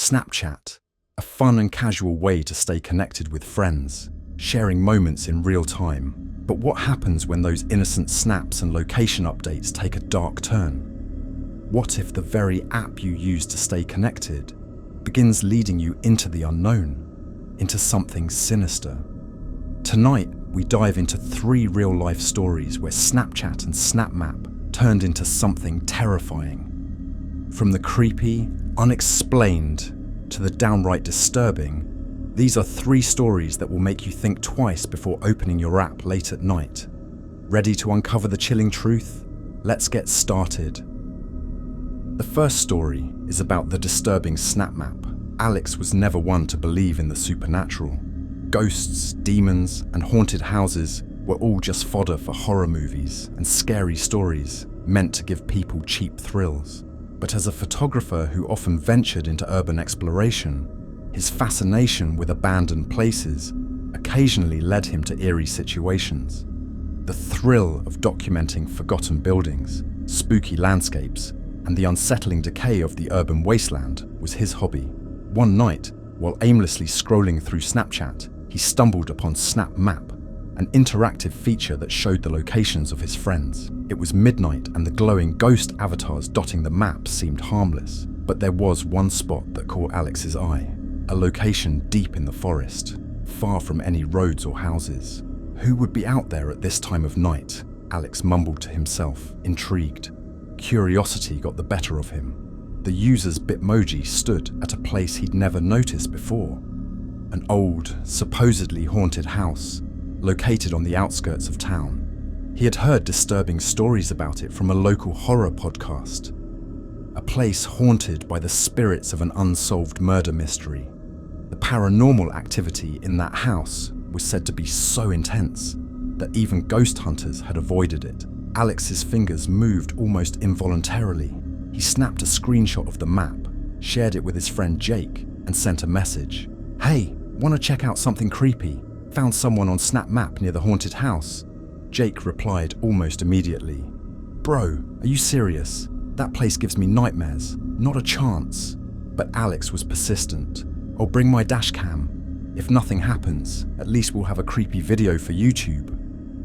Snapchat, a fun and casual way to stay connected with friends, sharing moments in real time. But what happens when those innocent snaps and location updates take a dark turn? What if the very app you use to stay connected begins leading you into the unknown, into something sinister? Tonight, we dive into 3 real-life stories where Snapchat and SnapMap turned into something terrifying. From the creepy, unexplained, to the downright disturbing, these are 3 stories that will make you think twice before opening your app late at night. Ready to uncover the chilling truth? Let's get started. The first story is about the disturbing SnapMap. Alex was never one to believe in the supernatural. Ghosts, demons, and haunted houses were all just fodder for horror movies and scary stories meant to give people cheap thrills. But as a photographer who often ventured into urban exploration, his fascination with abandoned places occasionally led him to eerie situations. The thrill of documenting forgotten buildings, spooky landscapes, and the unsettling decay of the urban wasteland was his hobby. One night, while aimlessly scrolling through Snapchat, he stumbled upon SnapMap, an interactive feature that showed the locations of his friends. It was midnight and the glowing ghost avatars dotting the map seemed harmless, but there was one spot that caught Alex's eye. A location deep in the forest, far from any roads or houses. Who would be out there at this time of night? Alex mumbled to himself, intrigued. Curiosity got the better of him. The user's Bitmoji stood at a place he'd never noticed before. An old, supposedly haunted house, located on the outskirts of town. He had heard disturbing stories about it from a local horror podcast. A place haunted by the spirits of an unsolved murder mystery. The paranormal activity in that house was said to be so intense that even ghost hunters had avoided it. Alex's fingers moved almost involuntarily. He snapped a screenshot of the map, shared it with his friend Jake, and sent a message. "Hey, wanna check out something creepy? Found someone on SnapMap near the haunted house." Jake replied almost immediately. "Bro, are you serious? That place gives me nightmares. Not a chance." But Alex was persistent. "I'll bring my dash cam. If nothing happens, at least we'll have a creepy video for YouTube."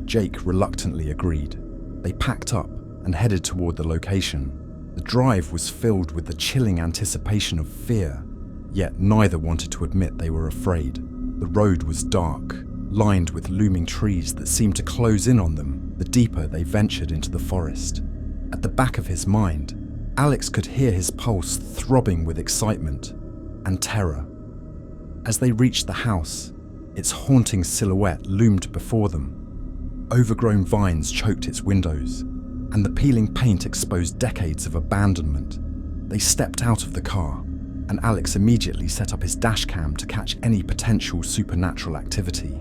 Jake reluctantly agreed. They packed up and headed toward the location. The drive was filled with the chilling anticipation of fear, yet neither wanted to admit they were afraid. The road was dark, lined with looming trees that seemed to close in on them the deeper they ventured into the forest. At the back of his mind, Alex could hear his pulse throbbing with excitement and terror. As they reached the house, its haunting silhouette loomed before them. Overgrown vines choked its windows, and the peeling paint exposed decades of abandonment. They stepped out of the car, and Alex immediately set up his dashcam to catch any potential supernatural activity.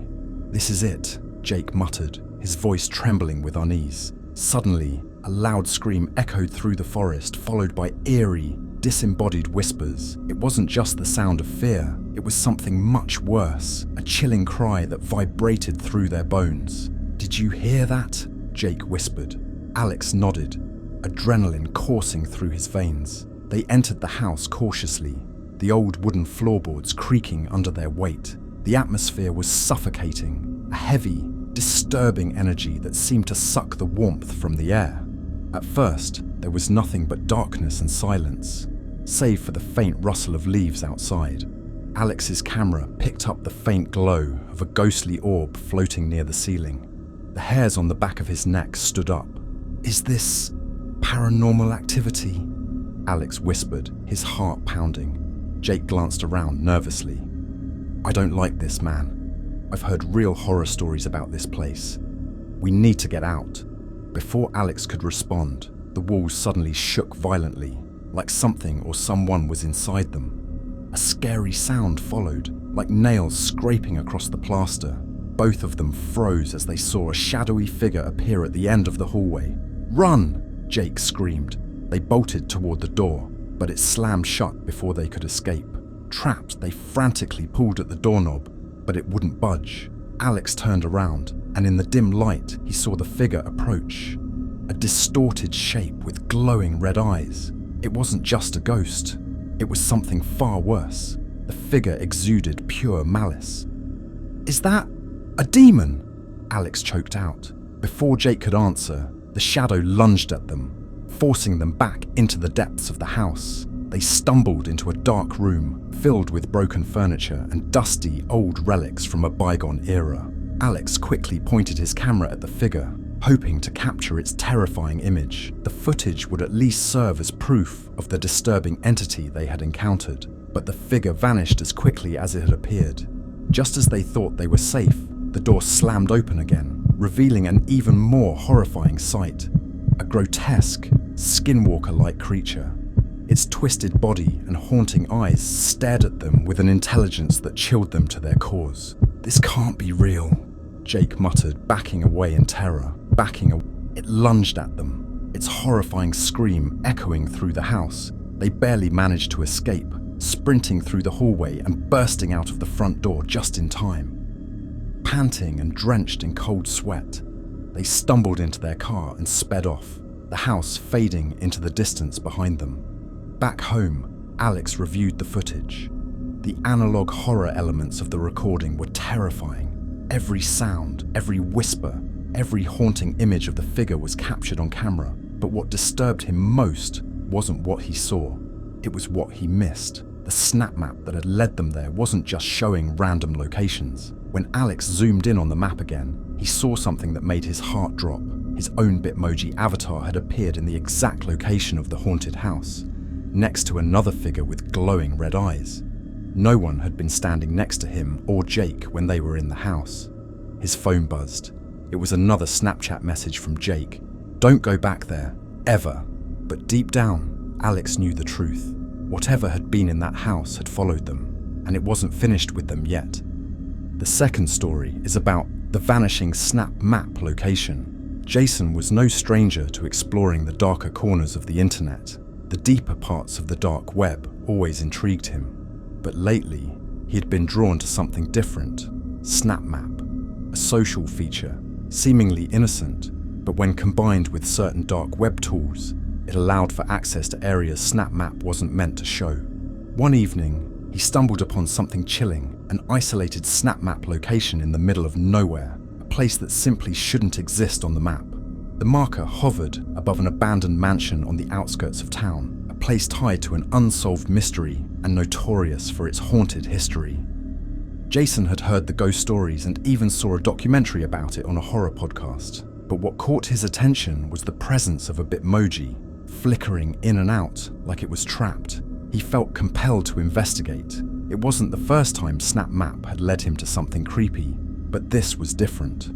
"This is it," Jake muttered, his voice trembling with unease. Suddenly, a loud scream echoed through the forest, followed by eerie, disembodied whispers. It wasn't just the sound of fear, it was something much worse, a chilling cry that vibrated through their bones. "Did you hear that?" Jake whispered. Alex nodded, adrenaline coursing through his veins. They entered the house cautiously, the old wooden floorboards creaking under their weight. The atmosphere was suffocating, a heavy, disturbing energy that seemed to suck the warmth from the air. At first, there was nothing but darkness and silence, save for the faint rustle of leaves outside. Alex's camera picked up the faint glow of a ghostly orb floating near the ceiling. The hairs on the back of his neck stood up. "Is this paranormal activity?" Alex whispered, his heart pounding. Jake glanced around nervously. "I don't like this, man. I've heard real horror stories about this place. We need to get out." Before Alex could respond, the walls suddenly shook violently, like something or someone was inside them. A scary sound followed, like nails scraping across the plaster. Both of them froze as they saw a shadowy figure appear at the end of the hallway. "Run!" Jake screamed. They bolted toward the door, but it slammed shut before they could escape. Trapped, they frantically pulled at the doorknob, but it wouldn't budge. Alex turned around, and in the dim light, he saw the figure approach. A distorted shape with glowing red eyes. It wasn't just a ghost. It was something far worse. The figure exuded pure malice. "Is that a demon?" Alex choked out. Before Jake could answer, the shadow lunged at them, forcing them back into the depths of the house. They stumbled into a dark room filled with broken furniture and dusty old relics from a bygone era. Alex quickly pointed his camera at the figure, hoping to capture its terrifying image. The footage would at least serve as proof of the disturbing entity they had encountered, but the figure vanished as quickly as it had appeared. Just as they thought they were safe, the door slammed open again, revealing an even more horrifying sight. A grotesque, skinwalker-like creature. Its twisted body and haunting eyes stared at them with an intelligence that chilled them to their cores. "This can't be real," Jake muttered, backing away in terror. It lunged at them, its horrifying scream echoing through the house. They barely managed to escape, sprinting through the hallway and bursting out of the front door just in time. Panting and drenched in cold sweat, they stumbled into their car and sped off, the house fading into the distance behind them. Back home, Alex reviewed the footage. The analog horror elements of the recording were terrifying. Every sound, every whisper, every haunting image of the figure was captured on camera. But what disturbed him most wasn't what he saw, it was what he missed. The snap map that had led them there wasn't just showing random locations. When Alex zoomed in on the map again, he saw something that made his heart drop. His own Bitmoji avatar had appeared in the exact location of the haunted house, next to another figure with glowing red eyes. No one had been standing next to him or Jake when they were in the house. His phone buzzed. It was another Snapchat message from Jake. "Don't go back there, ever." But deep down, Alex knew the truth. Whatever had been in that house had followed them, and it wasn't finished with them yet. The second story is about the vanishing snap map location. Jason was no stranger to exploring the darker corners of the internet. The deeper parts of the dark web always intrigued him. But lately, he had been drawn to something different. SnapMap, a social feature, seemingly innocent, but when combined with certain dark web tools, it allowed for access to areas SnapMap wasn't meant to show. One evening, he stumbled upon something chilling, an isolated SnapMap location in the middle of nowhere, a place that simply shouldn't exist on the map. The marker hovered above an abandoned mansion on the outskirts of town, a place tied to an unsolved mystery and notorious for its haunted history. Jason had heard the ghost stories and even saw a documentary about it on a horror podcast. But what caught his attention was the presence of a Bitmoji, flickering in and out like it was trapped. He felt compelled to investigate. It wasn't the first time SnapMap had led him to something creepy, but this was different.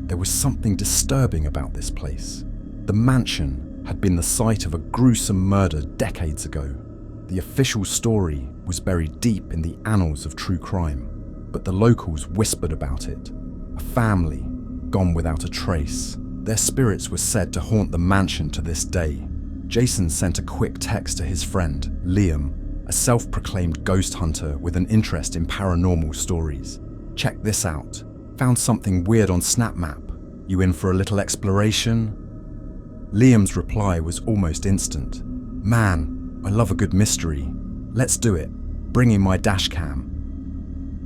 There was something disturbing about this place. The mansion had been the site of a gruesome murder decades ago. The official story was buried deep in the annals of true crime, but the locals whispered about it. A family gone without a trace. Their spirits were said to haunt the mansion to this day. Jason sent a quick text to his friend, Liam, a self-proclaimed ghost hunter with an interest in paranormal stories. "Check this out. Found something weird on SnapMap. You in for a little exploration?" Liam's reply was almost instant. "Man, I love a good mystery. Let's do it. Bring in my dash cam."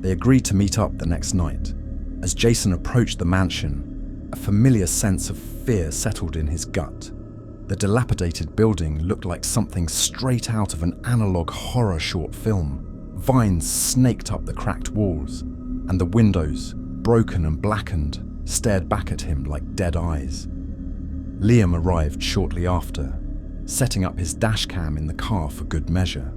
They agreed to meet up the next night. As Jason approached the mansion, a familiar sense of fear settled in his gut. The dilapidated building looked like something straight out of an analog horror short film. Vines snaked up the cracked walls, and the windows, broken and blackened, stared back at him like dead eyes. Liam arrived shortly after, setting up his dashcam in the car for good measure.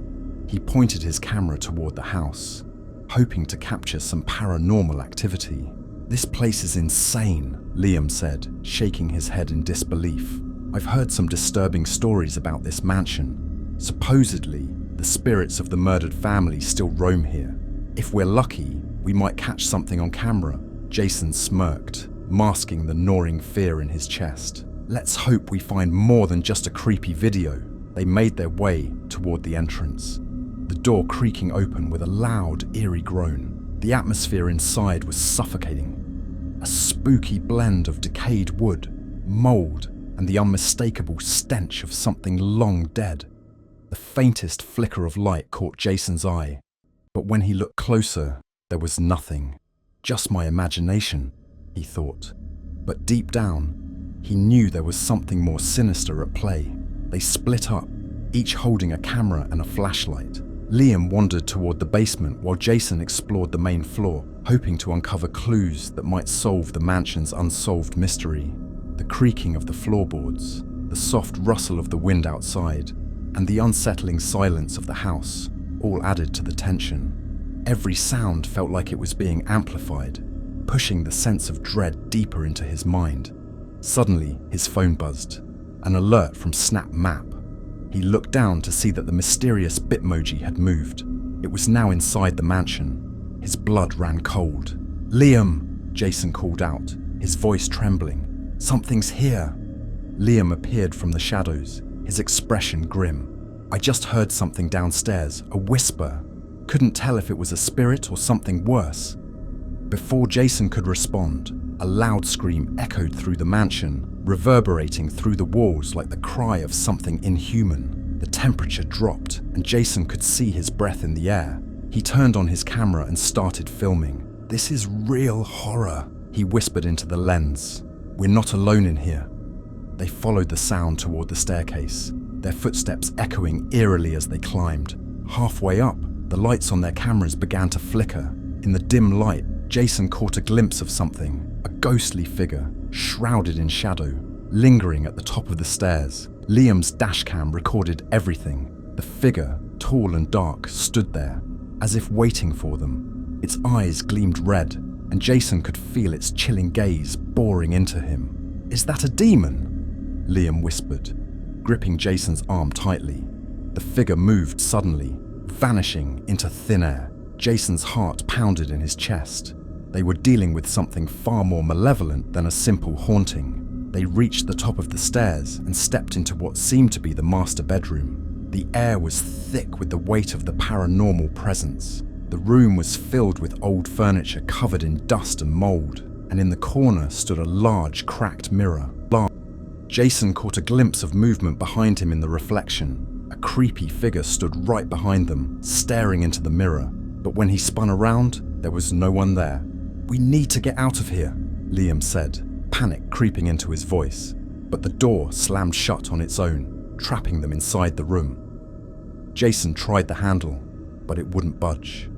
He pointed his camera toward the house, hoping to capture some paranormal activity. "This place is insane," Liam said, shaking his head in disbelief. "I've heard some disturbing stories about this mansion. Supposedly, the spirits of the murdered family still roam here. If we're lucky, we might catch something on camera." Jason smirked, masking the gnawing fear in his chest. "Let's hope we find more than just a creepy video." They made their way toward the entrance, the door creaking open with a loud, eerie groan. The atmosphere inside was suffocating. A spooky blend of decayed wood, mold, and the unmistakable stench of something long dead. The faintest flicker of light caught Jason's eye, but when he looked closer, there was nothing. Just my imagination, he thought. But deep down, he knew there was something more sinister at play. They split up, each holding a camera and a flashlight. Liam wandered toward the basement while Jason explored the main floor, hoping to uncover clues that might solve the mansion's unsolved mystery. The creaking of the floorboards, the soft rustle of the wind outside, and the unsettling silence of the house all added to the tension. Every sound felt like it was being amplified, pushing the sense of dread deeper into his mind. Suddenly, his phone buzzed. An alert from Snap Map. He looked down to see that the mysterious Bitmoji had moved. It was now inside the mansion. His blood ran cold. "Liam!" Jason called out, his voice trembling. "Something's here!" Liam appeared from the shadows, his expression grim. "I just heard something downstairs, a whisper. Couldn't tell if it was a spirit or something worse." Before Jason could respond, a loud scream echoed through the mansion, reverberating through the walls like the cry of something inhuman. The temperature dropped, and Jason could see his breath in the air. He turned on his camera and started filming. "This is real horror," he whispered into the lens. "We're not alone in here." They followed the sound toward the staircase, their footsteps echoing eerily as they climbed. Halfway up, the lights on their cameras began to flicker. In the dim light, Jason caught a glimpse of something, a ghostly figure, shrouded in shadow, lingering at the top of the stairs. Liam's dashcam recorded everything. The figure, tall and dark, stood there, as if waiting for them. Its eyes gleamed red, and Jason could feel its chilling gaze boring into him. "Is that a demon?" Liam whispered, gripping Jason's arm tightly. The figure moved suddenly, vanishing into thin air. Jason's heart pounded in his chest. They were dealing with something far more malevolent than a simple haunting. They reached the top of the stairs and stepped into what seemed to be the master bedroom. The air was thick with the weight of the paranormal presence. The room was filled with old furniture covered in dust and mold, and in the corner stood a large cracked mirror. Jason caught a glimpse of movement behind him in the reflection. A creepy figure stood right behind them, staring into the mirror. But when he spun around, there was no one there. "We need to get out of here," Liam said, panic creeping into his voice. But the door slammed shut on its own, trapping them inside the room. Jason tried the handle, but it wouldn't budge.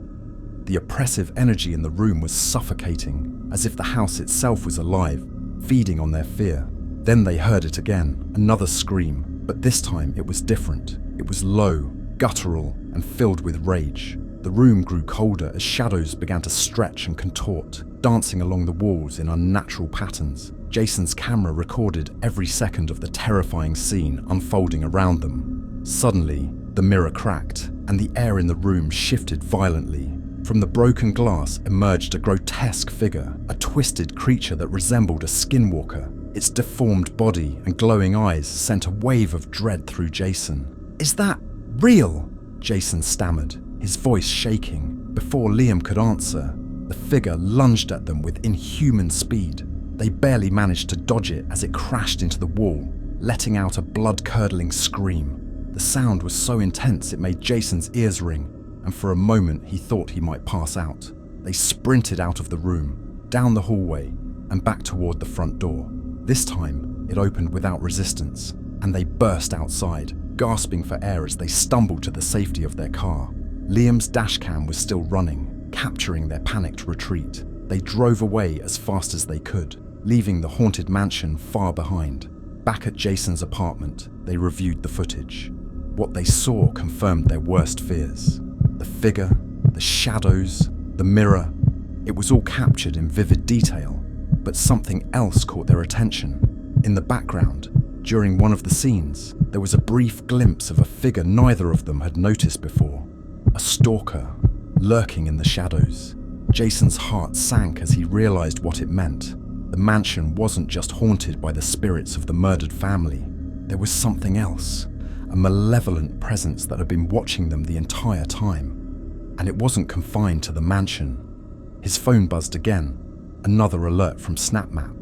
The oppressive energy in the room was suffocating, as if the house itself was alive, feeding on their fear. Then they heard it again, another scream, but this time it was different. It was low, guttural, and filled with rage. The room grew colder as shadows began to stretch and contort, dancing along the walls in unnatural patterns. Jason's camera recorded every second of the terrifying scene unfolding around them. Suddenly, the mirror cracked, and the air in the room shifted violently. From the broken glass emerged a grotesque figure, a twisted creature that resembled a skinwalker. Its deformed body and glowing eyes sent a wave of dread through Jason. "Is that real?" Jason stammered, his voice shaking. Before Liam could answer, the figure lunged at them with inhuman speed. They barely managed to dodge it as it crashed into the wall, letting out a blood-curdling scream. The sound was so intense it made Jason's ears ring, and for a moment he thought he might pass out. They sprinted out of the room, down the hallway, and back toward the front door. This time, it opened without resistance, and they burst outside, gasping for air as they stumbled to the safety of their car. Liam's dashcam was still running, capturing their panicked retreat. They drove away as fast as they could, leaving the haunted mansion far behind. Back at Jason's apartment, they reviewed the footage. What they saw confirmed their worst fears. The figure, the shadows, the mirror, it was all captured in vivid detail. But something else caught their attention. In the background, during one of the scenes, there was a brief glimpse of a figure neither of them had noticed before. A stalker, lurking in the shadows. Jason's heart sank as he realized what it meant. The mansion wasn't just haunted by the spirits of the murdered family. There was something else, a malevolent presence that had been watching them the entire time. And it wasn't confined to the mansion. His phone buzzed again. Another alert from SnapMap.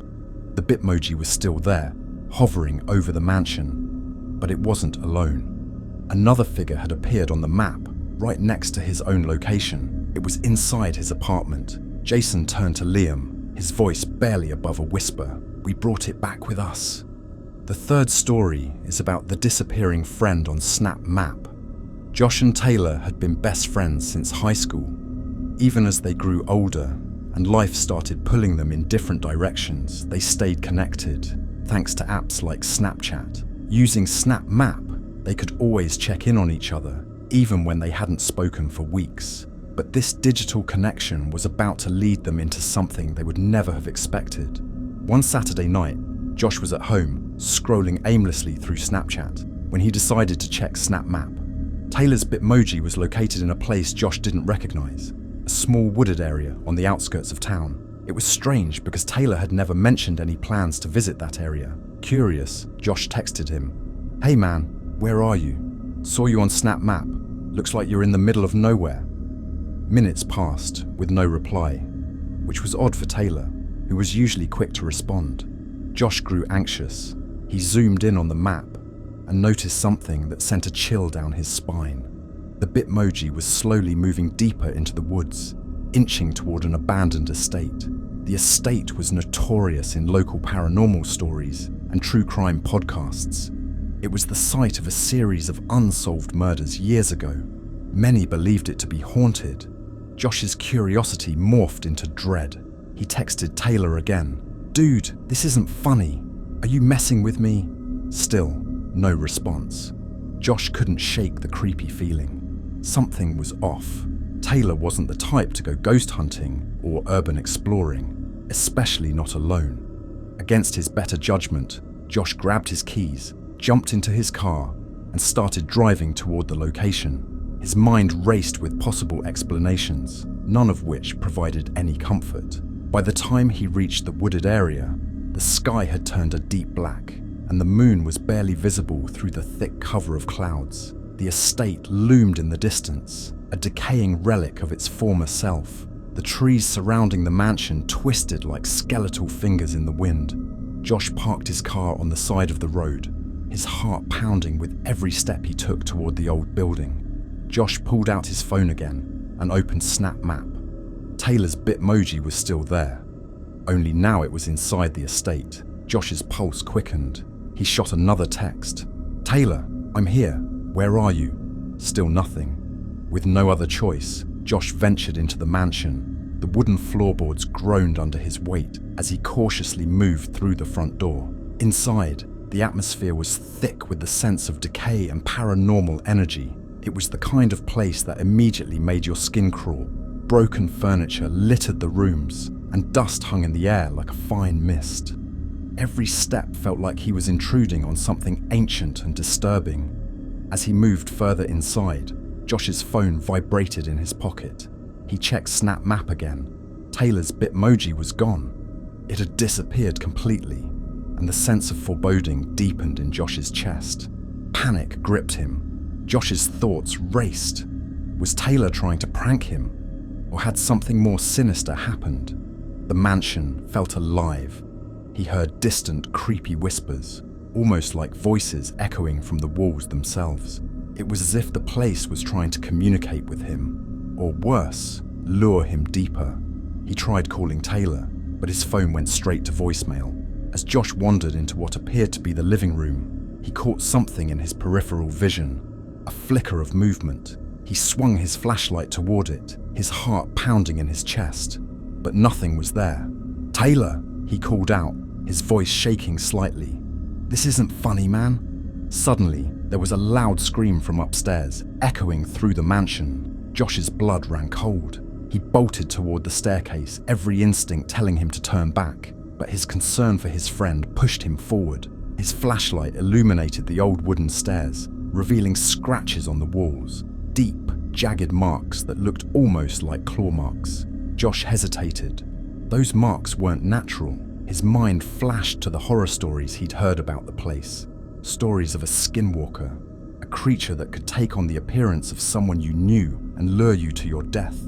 The Bitmoji was still there, hovering over the mansion. But it wasn't alone. Another figure had appeared on the map, right next to his own location. It was inside his apartment. Jason turned to Liam, his voice barely above a whisper. "We brought it back with us." The third story is about the disappearing friend on Snap Map. Josh and Taylor had been best friends since high school. Even as they grew older and life started pulling them in different directions, they stayed connected, thanks to apps like Snapchat. Using Snap Map, they could always check in on each other, even when they hadn't spoken for weeks. But this digital connection was about to lead them into something they would never have expected. One Saturday night, Josh was at home, scrolling aimlessly through Snapchat, when he decided to check Snap Map. Taylor's Bitmoji was located in a place Josh didn't recognize, a small wooded area on the outskirts of town. It was strange because Taylor had never mentioned any plans to visit that area. Curious, Josh texted him, "Hey man, where are you? Saw you on Snap Map. Looks like you're in the middle of nowhere." Minutes passed with no reply, which was odd for Taylor, who was usually quick to respond. Josh grew anxious. He zoomed in on the map and noticed something that sent a chill down his spine. The Bitmoji was slowly moving deeper into the woods, inching toward an abandoned estate. The estate was notorious in local paranormal stories and true crime podcasts. It was the site of a series of unsolved murders years ago. Many believed it to be haunted. Josh's curiosity morphed into dread. He texted Taylor again. "Dude, this isn't funny. Are you messing with me?" Still, no response. Josh couldn't shake the creepy feeling. Something was off. Taylor wasn't the type to go ghost hunting or urban exploring, especially not alone. Against his better judgment, Josh grabbed his keys, jumped into his car, and started driving toward the location. His mind raced with possible explanations, none of which provided any comfort. By the time he reached the wooded area, the sky had turned a deep black, and the moon was barely visible through the thick cover of clouds. The estate loomed in the distance, a decaying relic of its former self. The trees surrounding the mansion twisted like skeletal fingers in the wind. Josh parked his car on the side of the road, his heart pounding with every step he took toward the old building. Josh pulled out his phone again and opened Snap Map. Taylor's Bitmoji was still there, only now it was inside the estate. Josh's pulse quickened. He shot another text. "Taylor, I'm here. Where are you?" Still nothing. With no other choice, Josh ventured into the mansion. The wooden floorboards groaned under his weight as he cautiously moved through the front door. Inside, the atmosphere was thick with the sense of decay and paranormal energy. It was the kind of place that immediately made your skin crawl. Broken furniture littered the rooms, and dust hung in the air like a fine mist. Every step felt like he was intruding on something ancient and disturbing. As he moved further inside, Josh's phone vibrated in his pocket. He checked Snap Map again. Taylor's Bitmoji was gone. It had disappeared completely, and the sense of foreboding deepened in Josh's chest. Panic gripped him. Josh's thoughts raced. Was Taylor trying to prank him? Or had something more sinister happened? The mansion felt alive. He heard distant, creepy whispers, almost like voices echoing from the walls themselves. It was as if the place was trying to communicate with him, or worse, lure him deeper. He tried calling Taylor, but his phone went straight to voicemail. As Josh wandered into what appeared to be the living room, he caught something in his peripheral vision, a flicker of movement. He swung his flashlight toward it, his heart pounding in his chest, but nothing was there. "Taylor," he called out, his voice shaking slightly. "This isn't funny, man." Suddenly, there was a loud scream from upstairs, echoing through the mansion. Josh's blood ran cold. He bolted toward the staircase, every instinct telling him to turn back, but his concern for his friend pushed him forward. His flashlight illuminated the old wooden stairs, revealing scratches on the walls, deep, jagged marks that looked almost like claw marks. Josh hesitated. Those marks weren't natural. His mind flashed to the horror stories he'd heard about the place. Stories of a skinwalker, a creature that could take on the appearance of someone you knew and lure you to your death.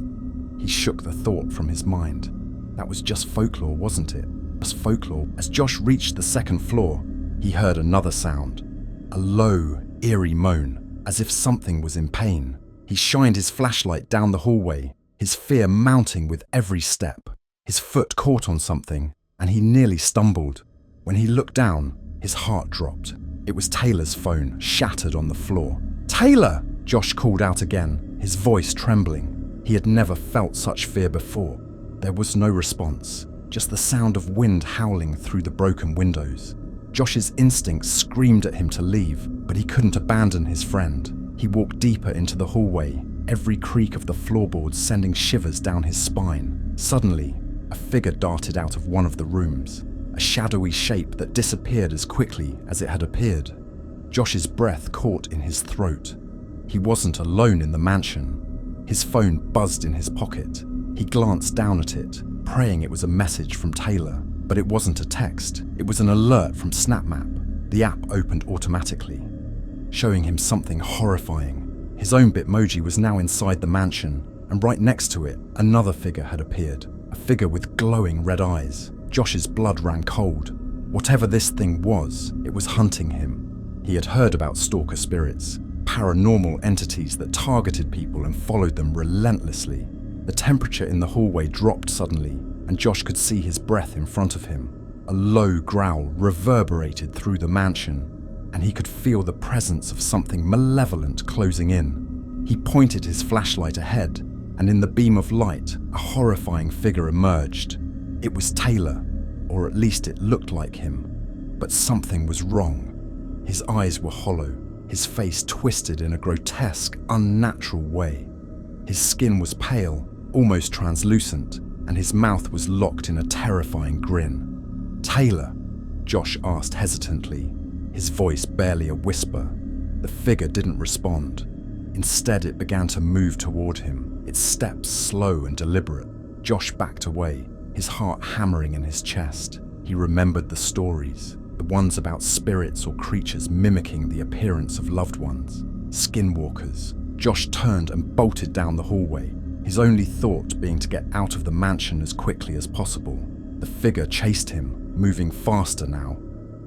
He shook the thought from his mind. That was just folklore, wasn't it? Just folklore. As Josh reached the second floor, he heard another sound. A low, eerie moan, as if something was in pain. He shined his flashlight down the hallway, his fear mounting with every step. His foot caught on something, and he nearly stumbled. When he looked down, his heart dropped. It was Taylor's phone, shattered on the floor. "Taylor!" Josh called out again, his voice trembling. He had never felt such fear before. There was no response, just the sound of wind howling through the broken windows. Josh's instincts screamed at him to leave, but he couldn't abandon his friend. He walked deeper into the hallway, every creak of the floorboards sending shivers down his spine. Suddenly, a figure darted out of one of the rooms, a shadowy shape that disappeared as quickly as it had appeared. Josh's breath caught in his throat. He wasn't alone in the mansion. His phone buzzed in his pocket. He glanced down at it, praying it was a message from Taylor. But it wasn't a text, it was an alert from SnapMap. The app opened automatically, showing him something horrifying. His own Bitmoji was now inside the mansion, and right next to it, another figure had appeared. A figure with glowing red eyes. Josh's blood ran cold. Whatever this thing was, it was hunting him. He had heard about stalker spirits, paranormal entities that targeted people and followed them relentlessly. The temperature in the hallway dropped suddenly, and Josh could see his breath in front of him. A low growl reverberated through the mansion, and he could feel the presence of something malevolent closing in. He pointed his flashlight ahead, and in the beam of light, a horrifying figure emerged. It was Taylor, or at least it looked like him. But something was wrong. His eyes were hollow, his face twisted in a grotesque, unnatural way. His skin was pale, almost translucent, and his mouth was locked in a terrifying grin. "Taylor?" Josh asked hesitantly, his voice barely a whisper. The figure didn't respond. Instead, it began to move toward him, its steps slow and deliberate. Josh backed away, his heart hammering in his chest. He remembered the stories, the ones about spirits or creatures mimicking the appearance of loved ones. Skinwalkers. Josh turned and bolted down the hallway, his only thought being to get out of the mansion as quickly as possible. The figure chased him, moving faster now,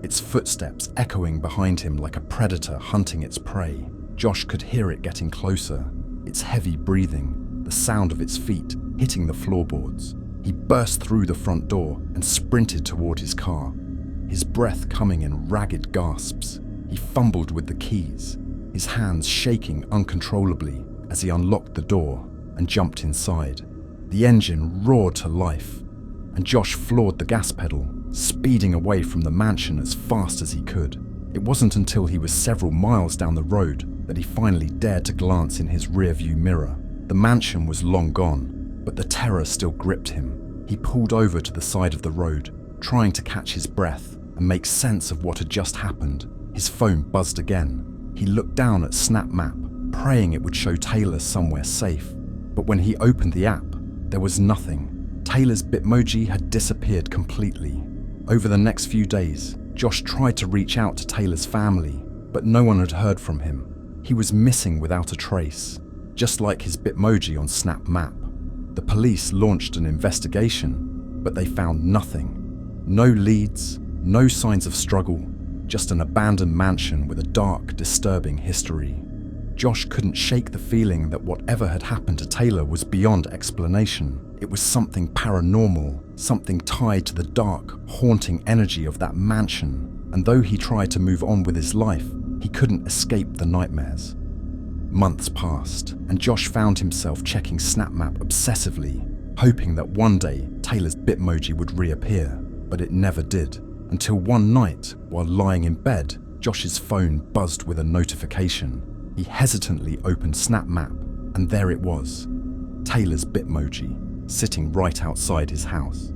its footsteps echoing behind him like a predator hunting its prey. Josh could hear it getting closer, its heavy breathing, the sound of its feet hitting the floorboards. He burst through the front door and sprinted toward his car, his breath coming in ragged gasps. He fumbled with the keys, his hands shaking uncontrollably as he unlocked the door and jumped inside. The engine roared to life, and Josh floored the gas pedal, speeding away from the mansion as fast as he could. It wasn't until he was several miles down the road that he finally dared to glance in his rearview mirror. The mansion was long gone, but the terror still gripped him. He pulled over to the side of the road, trying to catch his breath and make sense of what had just happened. His phone buzzed again. He looked down at SnapMap, praying it would show Taylor somewhere safe. But when he opened the app, there was nothing. Taylor's Bitmoji had disappeared completely. Over the next few days, Josh tried to reach out to Taylor's family, but no one had heard from him. He was missing without a trace, just like his Bitmoji on SnapMap. The police launched an investigation, but they found nothing. No leads, no signs of struggle, just an abandoned mansion with a dark, disturbing history. Josh couldn't shake the feeling that whatever had happened to Taylor was beyond explanation. It was something paranormal, something tied to the dark, haunting energy of that mansion, and though he tried to move on with his life, he couldn't escape the nightmares. Months passed, and Josh found himself checking SnapMap obsessively, hoping that one day Taylor's Bitmoji would reappear, but it never did. Until one night, while lying in bed, Josh's phone buzzed with a notification. He hesitantly opened SnapMap, and there it was, Taylor's Bitmoji, sitting right outside his house.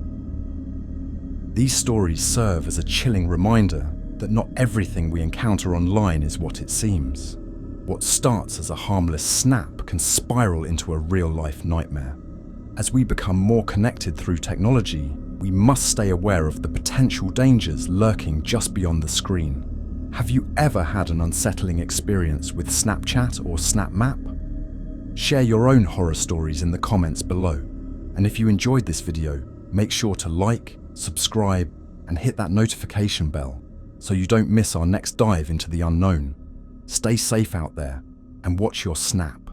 These stories serve as a chilling reminder that not everything we encounter online is what it seems. What starts as a harmless snap can spiral into a real-life nightmare. As we become more connected through technology, we must stay aware of the potential dangers lurking just beyond the screen. Have you ever had an unsettling experience with Snapchat or SnapMap? Share your own horror stories in the comments below. And if you enjoyed this video, make sure to like, subscribe, and hit that notification bell so you don't miss our next dive into the unknown. Stay safe out there, and watch your snap.